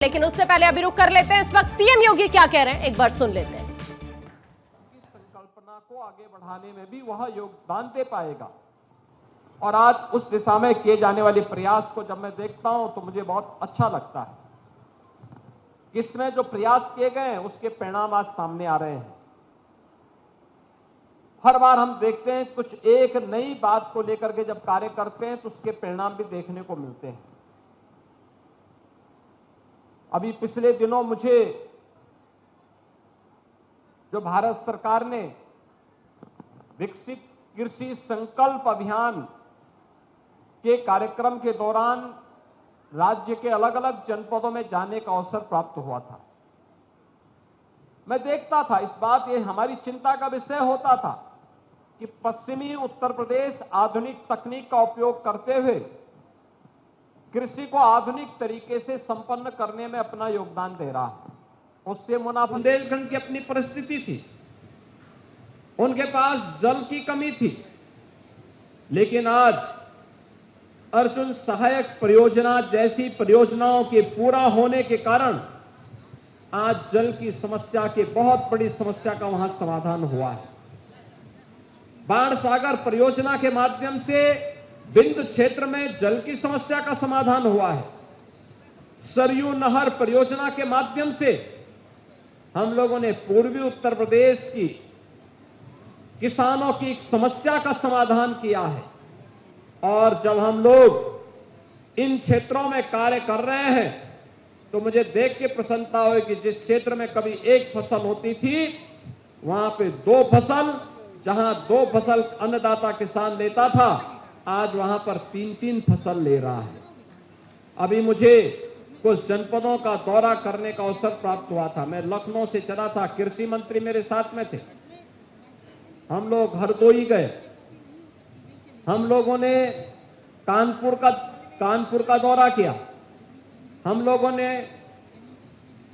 लेकिन उससे पहले अभी रुक कर लेते हैं। इस वक्त सीएम योगी क्या कह रहे हैं, एक बार सुन लेते हैं। संकल्पना को आगे बढ़ाने में भी वह योगदान दे पाएगा। और आज उस दिशा में किए जाने वाले प्रयास को जब मैं देखता हूं तो मुझे बहुत अच्छा लगता है। इसमें जो प्रयास किए गए हैं उसके परिणाम आज सामने आ रहे हैं। हर बार हम देखते हैं कुछ एक नई बात को लेकर के जब कार्य करते हैं तो उसके परिणाम भी देखने को मिलते हैं। अभी पिछले दिनों मुझे जो भारत सरकार ने विकसित कृषि संकल्प अभियान के कार्यक्रम के दौरान राज्य के अलग अलग जनपदों में जाने का अवसर प्राप्त हुआ था। मैं देखता था, इस बात ये हमारी चिंता का विषय होता था कि पश्चिमी उत्तर प्रदेश आधुनिक तकनीक का उपयोग करते हुए कृषि को आधुनिक तरीके से संपन्न करने में अपना योगदान दे रहा है। उससे मुनाफा, बुंदेलखंड की अपनी परिस्थिति थी, उनके पास जल की कमी थी, लेकिन आज अर्जुन सहायक परियोजना जैसी परियोजनाओं के पूरा होने के कारण आज जल की समस्या की बहुत बड़ी समस्या का वहां समाधान हुआ है। बाण सागर परियोजना के माध्यम से बिंद क्षेत्र में जल की समस्या का समाधान हुआ है। सरयू नहर परियोजना के माध्यम से हम लोगों ने पूर्वी उत्तर प्रदेश की किसानों की समस्या का समाधान किया है। और जब हम लोग इन क्षेत्रों में कार्य कर रहे हैं तो मुझे देख के प्रसन्नता हुई कि जिस क्षेत्र में कभी एक फसल होती थी वहां पे दो फसल, जहां दो फसल अन्नदाता किसान लेता था, आज वहां पर तीन तीन फसल ले रहा है। अभी मुझे कुछ जनपदों का दौरा करने का अवसर प्राप्त हुआ था। मैं लखनऊ से चला था, कृषि मंत्री मेरे साथ में थे। हम लोग हरदोई गए, हम लोगों ने कानपुर का दौरा किया, हम लोगों ने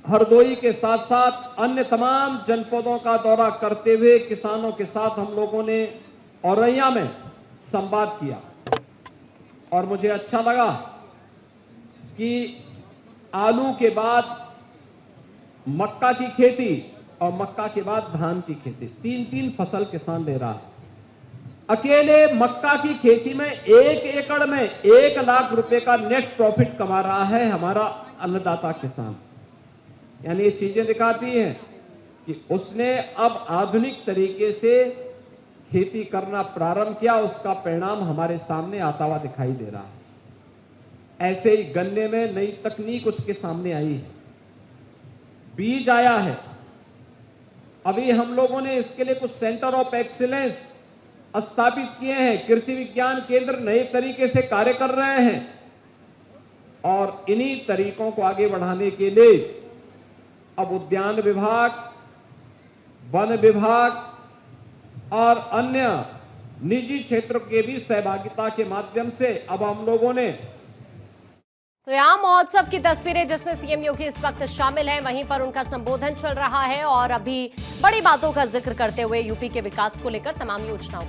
हरदोई के साथ साथ अन्य तमाम जनपदों का दौरा करते हुए किसानों के साथ हम लोगों ने औरैया में संवाद किया। और मुझे अच्छा लगा कि आलू के बाद मक्का की खेती और मक्का के बाद धान की खेती, तीन तीन फसल किसान ले रहा है। अकेले मक्का की खेती में 1 एकड़ में 1 लाख रुपए का नेट प्रॉफिट कमा रहा है हमारा अन्नदाता किसान। यानी ये चीजें दिखाती हैं कि उसने अब आधुनिक तरीके से खेती करना प्रारंभ किया, उसका परिणाम हमारे सामने आता हुआ दिखाई दे रहा है। ऐसे ही गन्ने में नई तकनीक उसके सामने आई है, बीज आया है। अभी हम लोगों ने इसके लिए कुछ सेंटर ऑफ एक्सीलेंस स्थापित किए हैं, कृषि विज्ञान केंद्र नए तरीके से कार्य कर रहे हैं। और इन्हीं तरीकों को आगे बढ़ाने के लिए अब उद्यान विभाग, वन विभाग और अन्य निजी क्षेत्र के भी सहभागिता के माध्यम से अब हम लोगों ने तो यहाँ महोत्सव की तस्वीरें जिसमें सीएम योगी इस वक्त शामिल हैं, वहीं पर उनका संबोधन चल रहा है और अभी बड़ी बातों का जिक्र करते हुए यूपी के विकास को लेकर तमाम योजनाओं